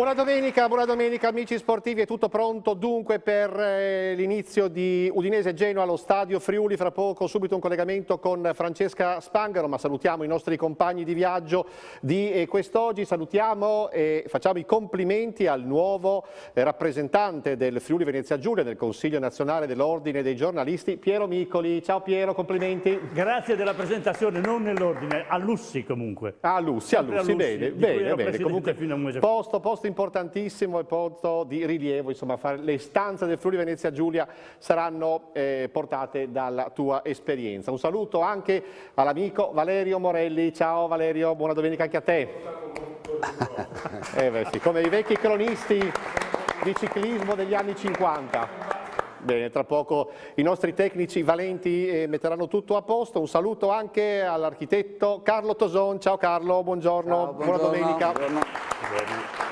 Buona domenica amici sportivi, è tutto pronto dunque per l'inizio di Udinese-Genoa allo Stadio Friuli, fra poco subito un collegamento con Francesca Spangaro, ma salutiamo i nostri compagni di viaggio di quest'oggi, salutiamo e facciamo i complimenti al nuovo rappresentante del Friuli Venezia Giulia del Consiglio Nazionale dell'Ordine dei Giornalisti, Piero Micoli. Ciao Piero, complimenti. Grazie della presentazione, non nell'ordine, a Lussi comunque. A Lussi, bene, comunque fino a un mese fa. posto importantissimo e posto di rilievo, insomma, le istanze del Friuli Venezia Giulia saranno portate dalla tua esperienza. Un saluto anche all'amico Valerio Morelli. Ciao Valerio, buona domenica anche a te. Sì, come i vecchi cronisti di ciclismo degli anni 50. Bene, tra poco i nostri tecnici valenti metteranno tutto a posto. Un saluto anche all'architetto Carlo Toson. Ciao Carlo, buongiorno, Ciao, buona domenica. Buongiorno.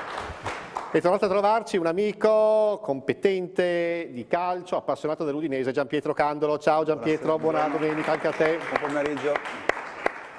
È tornato a trovarci un amico competente di calcio, appassionato dell'Udinese, Gianpietro Candolo. Ciao Gianpietro, buona domenica anche a te. Buon pomeriggio.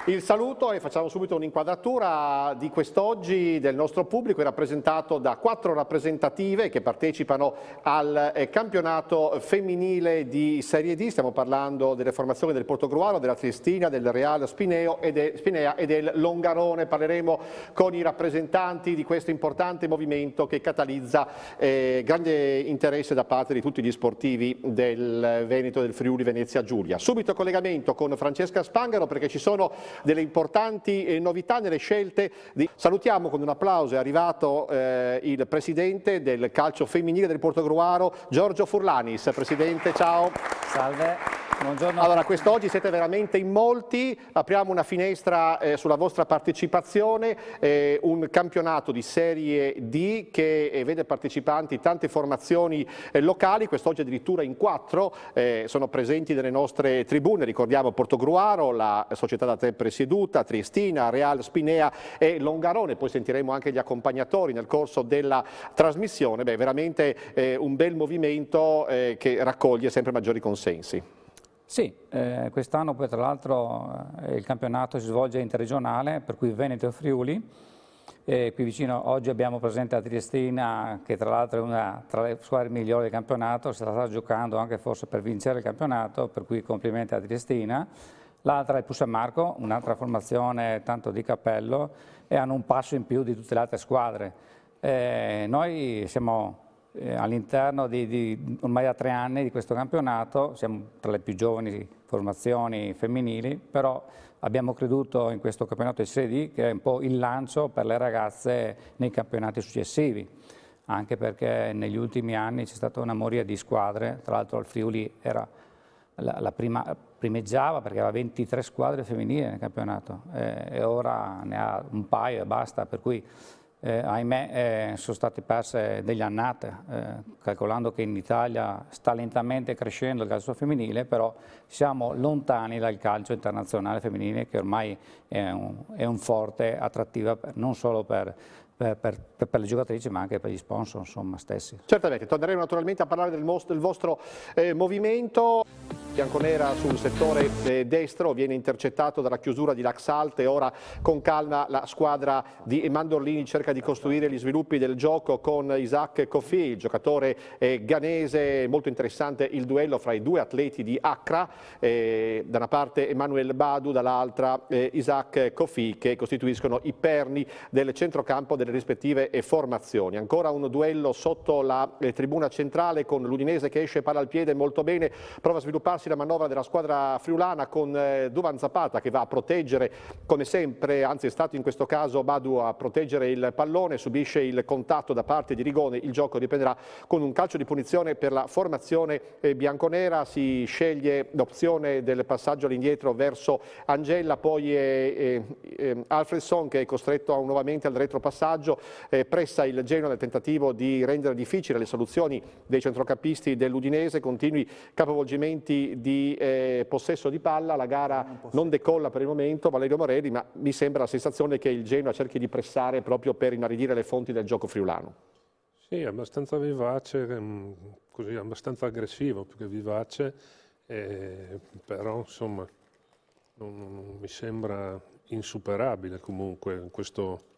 Il saluto e facciamo subito un'inquadratura di quest'oggi del nostro pubblico, è rappresentato da 4 rappresentative che partecipano al campionato femminile di Serie D. Stiamo parlando delle formazioni del Portogruaro, della Triestina, del Real Spinea e del Longarone. Parleremo con i rappresentanti di questo importante movimento che catalizza grande interesse da parte di tutti gli sportivi del Veneto e del Friuli Venezia Giulia. Subito collegamento con Francesca Spangaro perché ci sono delle importanti novità nelle scelte. Salutiamo con un applauso, è arrivato il presidente del calcio femminile del Portogruaro, Giorgio Furlanis. Presidente, ciao. Salve. Buongiorno. Allora, quest'oggi siete veramente in molti, apriamo una finestra sulla vostra partecipazione, un campionato di Serie D che vede partecipanti tante formazioni locali, quest'oggi addirittura in 4 sono presenti nelle nostre tribune, ricordiamo Portogruaro, la società da te presieduta, Triestina, Real Spinea e Longarone, poi sentiremo anche gli accompagnatori nel corso della trasmissione. Veramente un bel movimento che raccoglie sempre maggiori consensi. Sì, quest'anno poi tra l'altro il campionato si svolge interregionale, per cui Veneto e Friuli. Qui vicino oggi abbiamo presente la Triestina, che tra l'altro è una tra le squadre migliori del campionato, si sta giocando anche forse per vincere il campionato, per cui complimenti alla Triestina. L'altra è il San Marco, un'altra formazione tanto di cappello, e hanno un passo in più di tutte le altre squadre. Noi siamo all'interno di ormai da 3 anni di questo campionato, siamo tra le più giovani formazioni femminili, però abbiamo creduto in questo campionato di Serie D che è un po' il lancio per le ragazze nei campionati successivi, anche perché negli ultimi anni c'è stata una moria di squadre, tra l'altro il Friuli era primeggiava perché aveva 23 squadre femminili nel campionato e ora ne ha un paio e basta, per cui ahimè sono state perse delle annate, calcolando che in Italia sta lentamente crescendo il calcio femminile, però siamo lontani dal calcio internazionale femminile che ormai è un forte attrattiva non solo per le giocatrici ma anche per gli sponsor insomma, stessi. Certamente, torneremo naturalmente a parlare del vostro movimento. Bianconera sul settore destro viene intercettato dalla chiusura di Laxalt e ora con calma la squadra di Mandorlini cerca di costruire gli sviluppi del gioco con Isaac Kofi, il giocatore ghanese. Molto interessante il duello fra i 2 atleti di Accra, da una parte Emmanuel Badu, dall'altra Isaac Kofi, che costituiscono i perni del centrocampo delle rispettive formazioni. Ancora un duello sotto la tribuna centrale con l'Udinese che esce palla al piede molto bene, prova a svilupparsi la manovra della squadra friulana con Duvan Zapata che va a proteggere come sempre, anzi è stato in questo caso Badu a proteggere il pallone, subisce il contatto da parte di Rigone, il gioco riprenderà con un calcio di punizione per la formazione bianconera, si sceglie l'opzione del passaggio all'indietro verso Angella, poi Alfredson che è costretto nuovamente al retropassaggio, pressa il Genoa nel tentativo di rendere difficile le soluzioni dei centrocampisti dell'Udinese, continui capovolgimenti di possesso di palla, la gara non decolla per il momento, Valerio Morelli, ma mi sembra la sensazione che il Genoa cerchi di pressare proprio per inaridire le fonti del gioco friulano. Sì, è abbastanza vivace, così abbastanza aggressivo, più che vivace, però insomma non mi sembra insuperabile comunque questo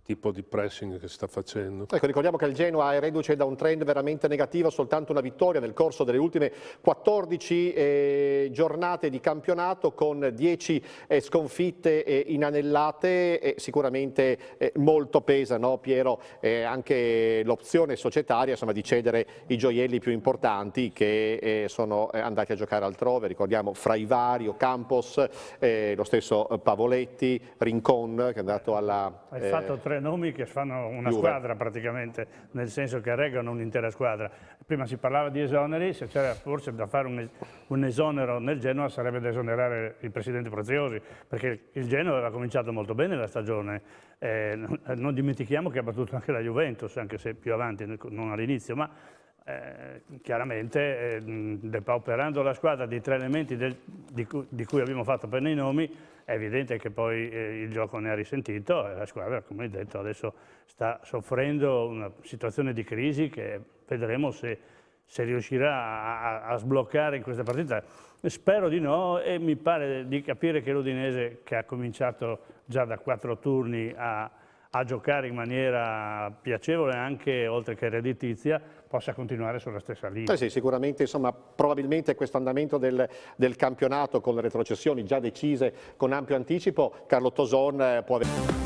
tipo di pressing che sta facendo. Ecco, ricordiamo che il Genoa è reduce da un trend veramente negativo, soltanto una vittoria nel corso delle ultime 14 giornate di campionato, con 10 sconfitte inanellate, e sicuramente molto pesa, no, Piero, anche l'opzione societaria, insomma, di cedere i gioielli più importanti che sono andati a giocare altrove. Ricordiamo Fraivario, Campos, lo stesso Pavoletti, Rincon che è andato alla... Hai fatto tre nomi che fanno una Juve. squadra praticamente, nel senso che reggono un'intera squadra. Prima si parlava di esoneri, se c'era forse da fare un esonero nel Genoa sarebbe da esonerare il presidente Preziosi, perché il Genoa aveva cominciato molto bene la stagione. Non dimentichiamo che ha battuto anche la Juventus, anche se più avanti, non all'inizio, ma chiaramente depauperando la squadra di tre elementi di cui abbiamo fatto appena i nomi, è evidente che poi il gioco ne ha risentito e la squadra, come hai detto, adesso sta soffrendo una situazione di crisi che vedremo se riuscirà a sbloccare in questa partita. Spero di no, e mi pare di capire che l'Udinese, che ha cominciato già da 4 turni a giocare in maniera piacevole, anche oltre che redditizia, possa continuare sulla stessa linea. Sì, sicuramente, insomma, probabilmente questo andamento del campionato, con le retrocessioni già decise con ampio anticipo, Carlo Toson può avere.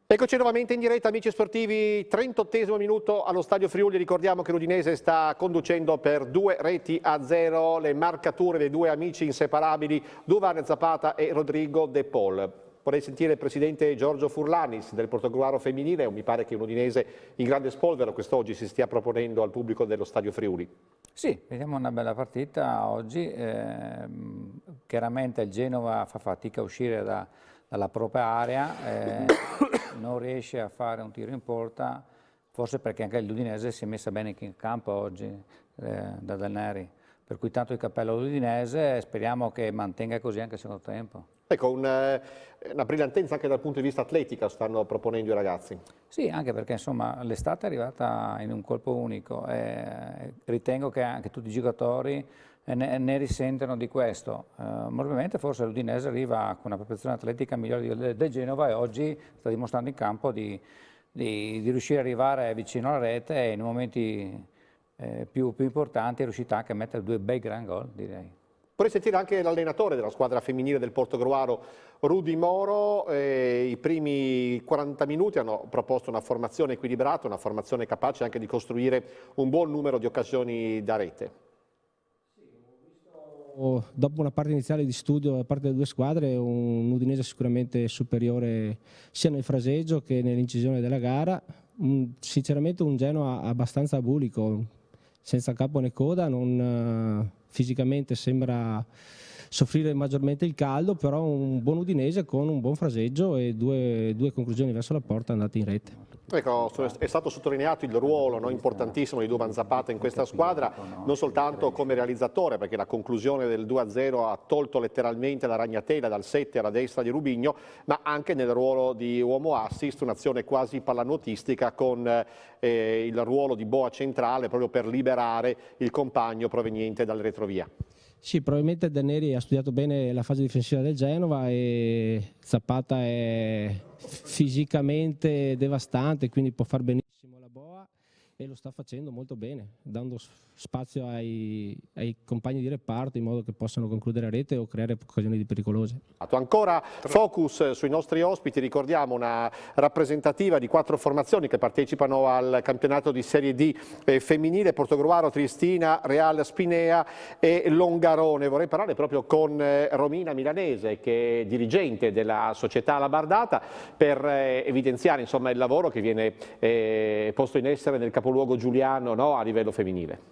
Eccoci nuovamente in diretta, amici sportivi, 38esimo minuto allo Stadio Friuli. Ricordiamo che l'Udinese sta conducendo per 2-0, le marcature dei due amici inseparabili, Duvan Zapata e Rodrigo De Paul. Vorrei sentire il presidente Giorgio Furlanis del Portogruaro femminile. Mi pare che un udinese in grande spolvero quest'oggi si stia proponendo al pubblico dello Stadio Friuli. Sì, vediamo una bella partita oggi. Chiaramente il Genova fa fatica a uscire dalla propria area, non riesce a fare un tiro in porta, forse perché anche l'Udinese si è messa bene in campo oggi da Del Neri. Per cui tanto il cappello all'Udinese, speriamo che mantenga così anche il secondo tempo. Ecco, una brillantenza anche dal punto di vista atletica stanno proponendo i ragazzi. Sì, anche perché insomma l'estate è arrivata in un colpo unico e ritengo che anche tutti i giocatori ne risentono di questo. Ovviamente forse l'Udinese arriva con una preparazione atletica migliore del Genova, e oggi sta dimostrando in campo di riuscire ad arrivare vicino alla rete, e in momenti più importanti è riuscita anche a mettere 2 bei gran gol, direi. Vorrei sentire anche l'allenatore della squadra femminile del Portogruaro, Rudy Moro. I primi 40 minuti hanno proposto una formazione equilibrata, una formazione capace anche di costruire un buon numero di occasioni da rete. Dopo una parte iniziale di studio da parte delle due squadre, un Udinese sicuramente superiore sia nel fraseggio che nell'incisione della gara. Sinceramente un Genoa abbastanza bulico, senza capo né coda, fisicamente sembra soffrire maggiormente il caldo, però un buon Udinese con un buon fraseggio e due conclusioni verso la porta andate in rete. Ecco, è stato sottolineato il ruolo, no, importantissimo di Duvan Zapata in questa squadra, non soltanto come realizzatore, perché la conclusione del 2-0 ha tolto letteralmente la ragnatela dal 7 alla destra di Rubigno, ma anche nel ruolo di uomo assist, un'azione quasi pallanuotistica con il ruolo di boa centrale proprio per liberare il compagno proveniente dal retrovia. Sì, probabilmente Del Neri ha studiato bene la fase difensiva del Genova, e Zapata è fisicamente devastante, quindi può far benissimo la boa, e lo sta facendo molto bene, dando spazio ai compagni di reparto in modo che possano concludere a rete o creare occasioni pericolose. Ancora focus sui nostri ospiti, ricordiamo una rappresentativa di 4 formazioni che partecipano al campionato di Serie D femminile: Portogruaro, Triestina, Real Spinea e Longarone. Vorrei parlare proprio con Romina Milanese, che è dirigente della società La Bardata, per evidenziare insomma il lavoro che viene posto in essere nel capoluogo giuliano, no, a livello femminile.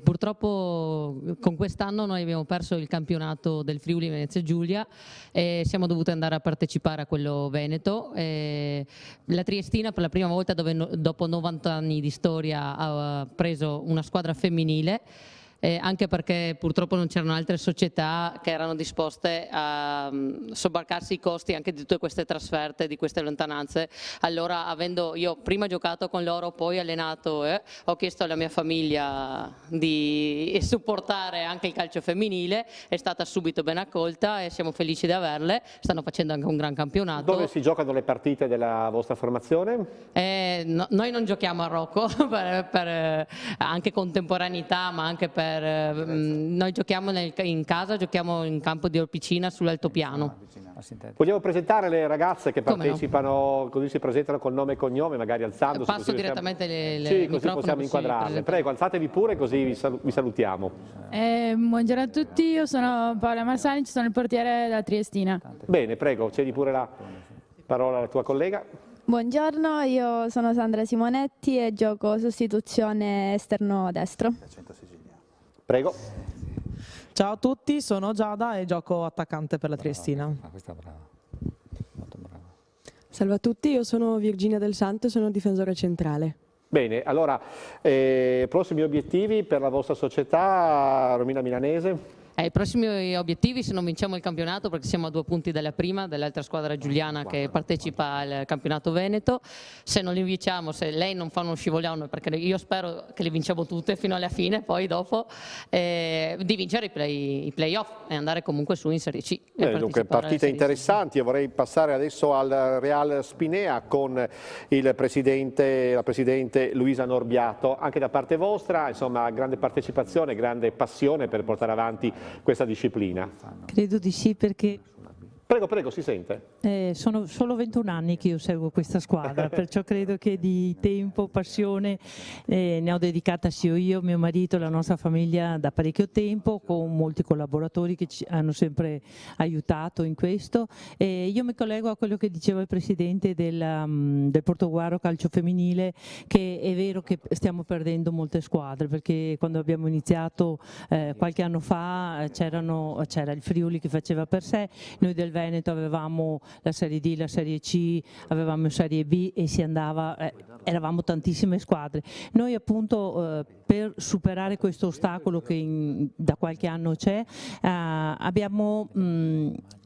Purtroppo con quest'anno noi abbiamo perso il campionato del Friuli Venezia Giulia e siamo dovuti andare a partecipare a quello veneto. La Triestina per la prima volta, dopo 90 anni di storia, ha preso una squadra femminile. anche perché purtroppo non c'erano altre società che erano disposte a sobbarcarsi i costi anche di tutte queste trasferte, di queste lontananze. Allora, avendo io prima giocato con loro, poi allenato, ho chiesto alla mia famiglia di supportare anche il calcio femminile, è stata subito ben accolta e siamo felici di averle, stanno facendo anche un gran campionato. Dove si giocano le partite della vostra formazione? Noi non giochiamo a Rocco per anche contemporaneità, ma anche per noi giochiamo in casa, giochiamo in campo di Orpicina sull'altopiano. Vogliamo presentare le ragazze che Come no? partecipano, così si presentano con nome e cognome, magari alzandosi. Passo così direttamente le sì, così microfono, possiamo così inquadrarle. presentare. Prego, alzatevi pure così vi salutiamo. Buongiorno a tutti, io sono Paola Marsanic, sono il portiere della Triestina. Bene, prego, cedi pure la parola alla tua collega. Buongiorno, io sono Sandra Simonetti e gioco sostituzione esterno destro. Prego. Ciao a tutti, sono Giada e gioco attaccante per la Triestina. Questa è brava, molto brava. Salve a tutti, io sono Virginia Del Santo e sono difensore centrale. Bene, allora, prossimi obiettivi per la vostra società, Romina Milanese? I prossimi obiettivi, se non vinciamo il campionato, perché siamo a 2 punti dalla prima, dell'altra squadra giuliana che partecipa al campionato veneto, se non li vinciamo, se lei non fa uno scivolone, perché io spero che le vinciamo tutte fino alla fine, poi dopo, di vincere i play-off e andare comunque su in Serie C. Dunque, partite interessanti. Io vorrei passare adesso al Real Spinea con la presidente Luisa Norbiato. Anche da parte vostra, insomma, grande partecipazione, grande passione per portare avanti questa disciplina. Credo di sì, perché Prego, prego, si sente. sono solo 21 anni che io seguo questa squadra, perciò credo che di tempo, passione ne ho dedicata sia io, mio marito, la nostra famiglia da parecchio tempo, con molti collaboratori che ci hanno sempre aiutato in questo. Io mi collego a quello che diceva il presidente del Portoguaro Calcio Femminile, che è vero che stiamo perdendo molte squadre, perché quando abbiamo iniziato qualche anno fa c'era il Friuli che faceva per sé, noi del Veneto avevamo la Serie D, la Serie C, avevamo Serie B e si andava, eravamo tantissime squadre. Noi appunto per superare questo ostacolo che da qualche anno c'è,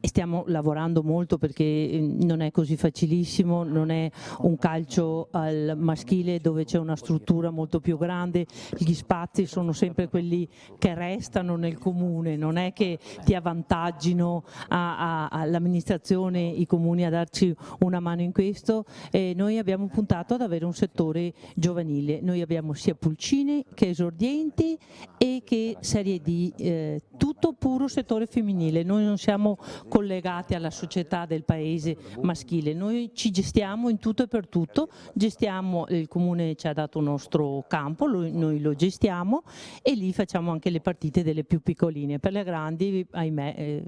stiamo lavorando molto, perché non è così facilissimo, non è un calcio al maschile dove c'è una struttura molto più grande, gli spazi sono sempre quelli che restano nel comune, non è che ti avvantaggino all'amministrazione, i comuni a darci una mano in questo. Noi abbiamo puntato ad avere un settore giovanile, noi abbiamo sia pulcine che esordienti e che Serie D, tutto puro settore femminile, noi non siamo collegati alla società del paese maschile, noi ci gestiamo in tutto e per tutto, gestiamo, il comune ci ha dato un nostro campo, noi lo gestiamo e lì facciamo anche le partite delle più piccoline, per le grandi ahimè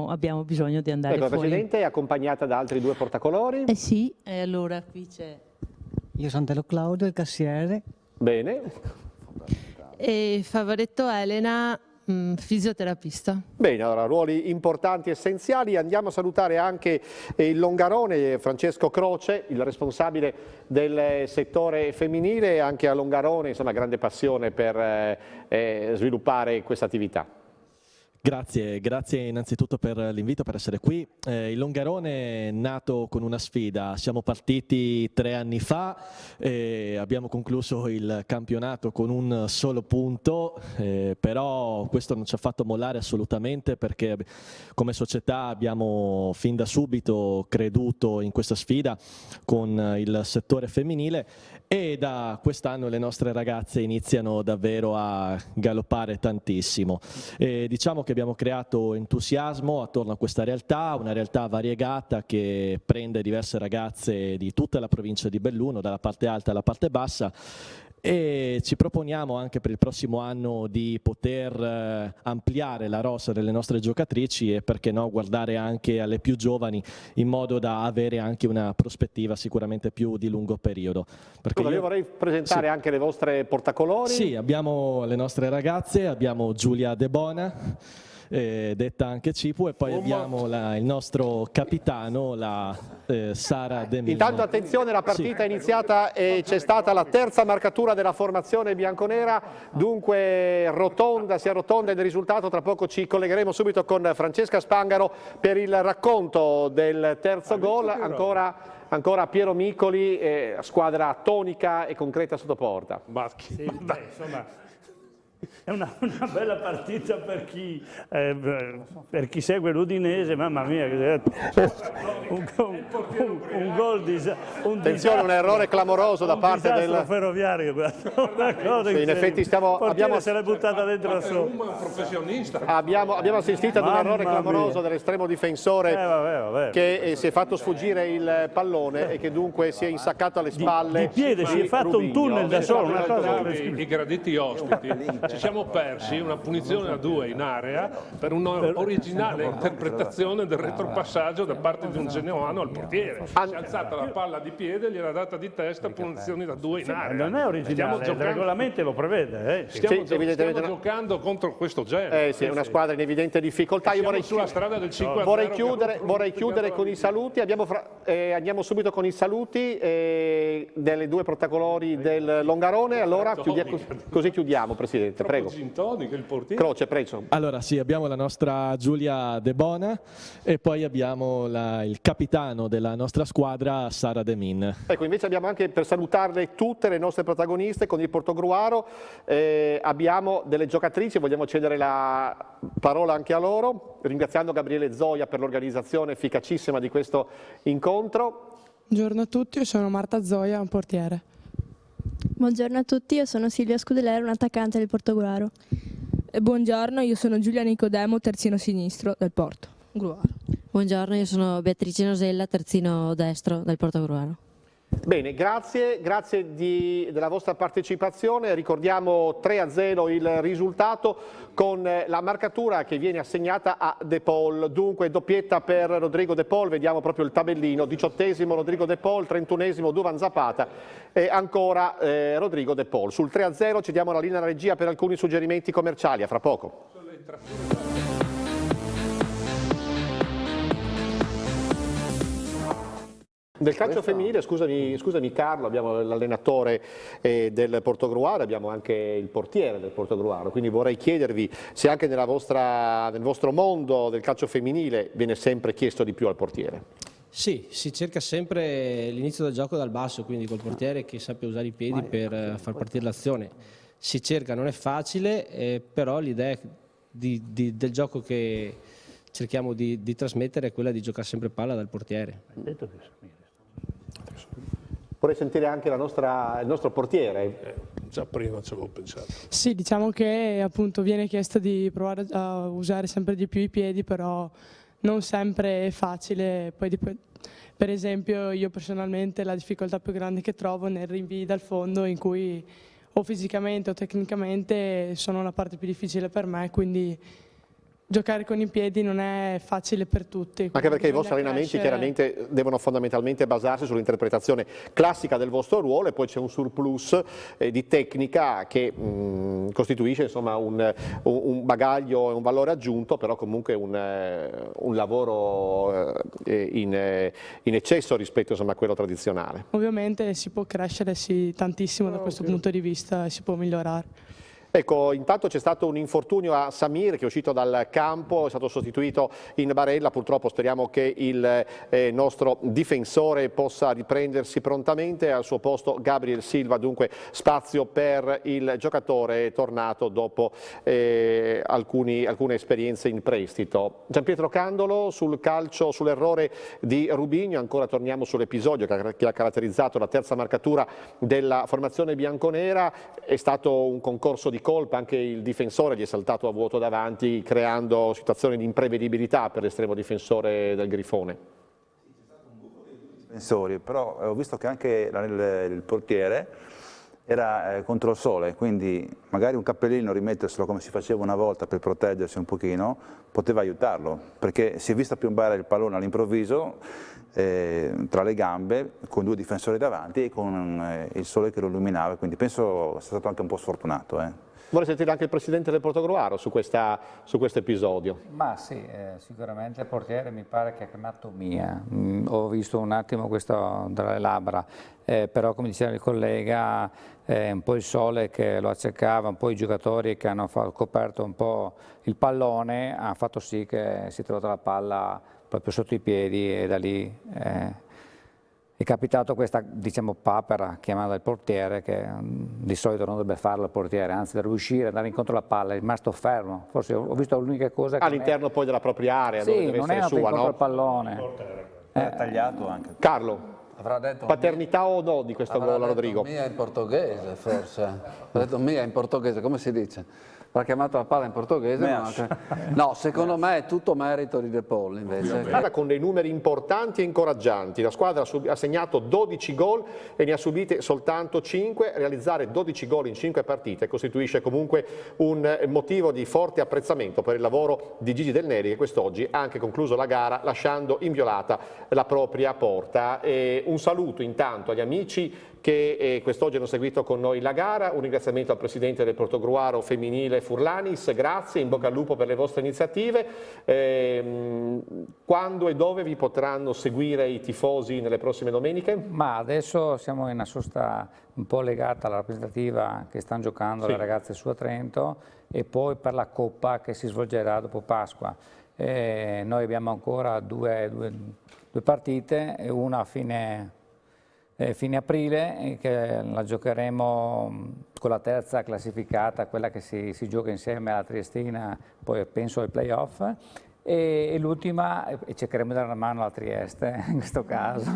abbiamo bisogno di andare Ecco, fuori. la Presidente è accompagnata da altri 2 portacolori. Sì, allora qui c'è. Io sono Tello Claudio, il cassiere. Bene. E Favoretto Elena, fisioterapista. Bene, allora ruoli importanti, essenziali. Andiamo a salutare anche il Longarone, Francesco Croce, il responsabile del settore femminile. Anche a Longarone, insomma, grande passione per sviluppare questa attività. Grazie innanzitutto per l'invito, per essere qui. Il Longarone è nato con una sfida, siamo partiti 3 anni fa, abbiamo concluso il campionato con un solo punto, però questo non ci ha fatto mollare assolutamente, perché come società abbiamo fin da subito creduto in questa sfida con il settore femminile e da quest'anno le nostre ragazze iniziano davvero a galoppare tantissimo. Diciamo che abbiamo creato entusiasmo attorno a questa realtà, una realtà variegata che prende diverse ragazze di tutta la provincia di Belluno, dalla parte alta alla parte bassa, e ci proponiamo anche per il prossimo anno di poter ampliare la rosa delle nostre giocatrici e perché no guardare anche alle più giovani, in modo da avere anche una prospettiva sicuramente più di lungo periodo. Perché Io vorrei presentare anche le vostre portacolori. Sì, abbiamo le nostre ragazze, abbiamo Giulia De Bona, detta anche Cipu, e poi abbiamo il nostro capitano, la Sara De Min. Intanto attenzione, la partita è iniziata e c'è stata la terza marcatura della formazione bianconera, dunque si arrotonda il risultato. Tra poco ci collegheremo subito con Francesca Spangaro per il racconto del terzo gol. Ancora Piero Micoli, squadra tonica e concreta sotto porta. Sì, insomma, è una bella partita per chi segue l'Udinese, mamma mia, un gol attenzione, un errore clamoroso da parte del ferroviario. Sì, in effetti se l'è buttata dentro abbiamo assistito ad un errore clamoroso dell'estremo difensore che si è fatto sfuggire il pallone e che dunque si è insaccato alle spalle. Di piede si è fatto un tunnel da solo, una cosa. I graditi ospiti. Ci siamo persi una punizione a 2 in area per un'originale interpretazione del retropassaggio da parte di un genuano al portiere. Si è alzata la palla di piede, gliel'ha data di testa, punizioni da 2 in area. Non è originale, il regolamento lo prevede. Stiamo giocando contro questo genere. Sì, è una squadra in evidente difficoltà. Io sulla strada del 5-0. Vorrei chiudere con i saluti. Andiamo subito con i saluti delle due protagoniste del Longarone. Allora così chiudiamo, Presidente. Prego. Il portiere. Croce, prego. Allora sì, abbiamo la nostra Giulia De Bona e poi abbiamo il capitano della nostra squadra, Sara De Min. Ecco, invece abbiamo anche, per salutarle tutte le nostre protagoniste, con il Portogruaro abbiamo delle giocatrici, vogliamo cedere la parola anche a loro, ringraziando Gabriele Zoia per l'organizzazione efficacissima di questo incontro. Buongiorno a tutti, io sono Marta Zoia, un portiere. Buongiorno a tutti, io sono Silvia Scudellera, un attaccante del Portogruaro. Buongiorno, io sono Giulia Nicodemo, terzino sinistro del Portogruaro. Buongiorno, io sono Beatrice Nosella, terzino destro del Portogruaro. Bene, grazie della vostra partecipazione. Ricordiamo 3-0 il risultato con la marcatura che viene assegnata a De Paul. Dunque doppietta per Rodrigo De Paul, vediamo proprio il tabellino: 18esimo Rodrigo De Paul, 31esimo Duvan Zapata e ancora Rodrigo De Paul. Sul 3-0 ci diamo la linea alla regia per alcuni suggerimenti commerciali, a fra poco. Del calcio femminile, scusami Carlo, abbiamo l'allenatore del Portogruaro, abbiamo anche il portiere del Portogruaro, quindi vorrei chiedervi se anche nel vostro mondo del calcio femminile viene sempre chiesto di più al portiere. Sì, si cerca sempre l'inizio del gioco dal basso, quindi col portiere che sappia usare i piedi per far partire l'azione. Si cerca, non è facile, però l'idea del gioco che cerchiamo di trasmettere è quella di giocare sempre palla dal portiere. Vorrei sentire anche il nostro portiere. Già prima ci avevo pensato. Sì, diciamo che appunto viene chiesto di provare a usare sempre di più i piedi, però non sempre è facile. Poi per esempio io personalmente la difficoltà più grande che trovo nel rinvii dal fondo, in cui o fisicamente o tecnicamente sono la parte più difficile per me, quindi giocare con i piedi non è facile per tutti. Anche perché i vostri allenamenti chiaramente devono fondamentalmente basarsi sull'interpretazione classica del vostro ruolo e poi c'è un surplus di tecnica che costituisce insomma un bagaglio e un valore aggiunto, però comunque un lavoro in eccesso rispetto insomma, a quello tradizionale. Ovviamente si può crescere tantissimo da questo punto di vista, si può migliorare. Ecco, intanto c'è stato un infortunio a Samir che è uscito dal campo, è stato sostituito in barella, purtroppo speriamo che il nostro difensore possa riprendersi prontamente, al suo posto Gabriel Silva, dunque spazio per il giocatore tornato dopo alcune esperienze in prestito. Gianpietro Candolo sul calcio, sull'errore di Rubigno, ancora torniamo sull'episodio che ha caratterizzato la terza marcatura della formazione bianconera, è stato un concorso di colpa, anche il difensore gli è saltato a vuoto davanti creando situazioni di imprevedibilità per l'estremo difensore del Grifone. Difensori, però ho visto che anche il portiere era contro il sole, quindi magari un cappellino, rimetterselo come si faceva una volta per proteggersi un pochino, poteva aiutarlo, perché si è visto piombare il pallone all'improvviso tra le gambe con due difensori davanti e con il sole che lo illuminava, quindi penso sia stato anche un po' sfortunato. Vorrei sentire anche il presidente del Portogruaro su questo episodio. Ma sì, sicuramente il portiere mi pare che ha chiamato Mia, ho visto un attimo questo dalle labbra, però come diceva il collega, un po' il sole che lo accecava, un po' i giocatori che hanno coperto un po' il pallone, ha fatto sì che si è trovata la palla proprio sotto i piedi e da lì è capitato questa, diciamo, papera chiamata il portiere, che di solito non dovrebbe farlo il portiere, anzi deve uscire, andare incontro alla palla, è rimasto fermo. Forse ho visto l'unica cosa che all'interno poi della propria area, dove deve essere sua, no? Al pallone. Tagliato anche. Carlo, avrà detto paternità o no di questo gol, Rodrigo? Mia in portoghese, forse. Ha detto Mia in portoghese, come si dice? Avrà chiamato la palla in portoghese. No, secondo me è tutto merito di De Paul invece. Con dei numeri importanti e incoraggianti. La squadra ha segnato 12 gol e ne ha subite soltanto 5. Realizzare 12 gol in 5 partite costituisce comunque un motivo di forte apprezzamento per il lavoro di Gigi Del Neri, che quest'oggi ha anche concluso la gara lasciando inviolata la propria porta. Un saluto intanto agli amici che quest'oggi hanno seguito con noi la gara, un ringraziamento al presidente del Portogruaro femminile Furlanis, grazie, in bocca al lupo per le vostre iniziative. Quando e dove vi potranno seguire i tifosi nelle prossime domeniche? Ma adesso siamo in una sosta un po' legata alla rappresentativa che stanno giocando le ragazze su a Trento e poi per la Coppa che si svolgerà dopo Pasqua. Noi abbiamo ancora due partite, una a fine aprile, che la giocheremo con la terza classificata, quella che si gioca insieme alla Triestina, poi penso ai playoff, e l'ultima cercheremo di dare una mano alla Trieste in questo caso.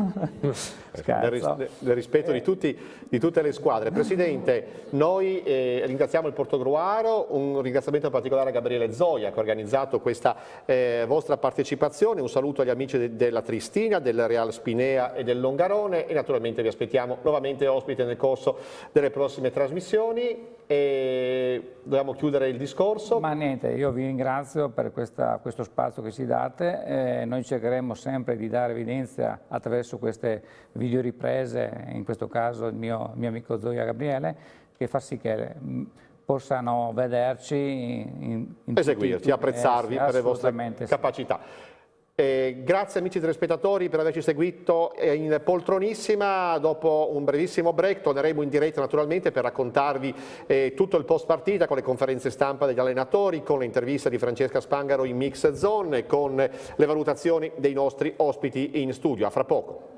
Nel rispetto di tutte le squadre. Presidente, noi ringraziamo il Portogruaro, un ringraziamento in particolare a Gabriele Zoia che ha organizzato questa vostra partecipazione, un saluto agli amici della Triestina, del Real Spinea e del Longarone e naturalmente vi aspettiamo nuovamente ospite nel corso delle prossime trasmissioni. E dobbiamo chiudere il discorso. Ma niente, io vi ringrazio per questo spazio che ci date, noi cercheremo sempre di dare evidenza attraverso queste videoriprese, in questo caso il mio amico Zoia Gabriele, che fa sì che possano vederci, eseguirci, apprezzarvi per le vostre capacità. Grazie amici telespettatori per averci seguito in Poltronissima. Dopo un brevissimo break torneremo in diretta naturalmente per raccontarvi tutto il post partita con le conferenze stampa degli allenatori, con le interviste di Francesca Spangaro in Mix Zone, con le valutazioni dei nostri ospiti in studio. A fra poco.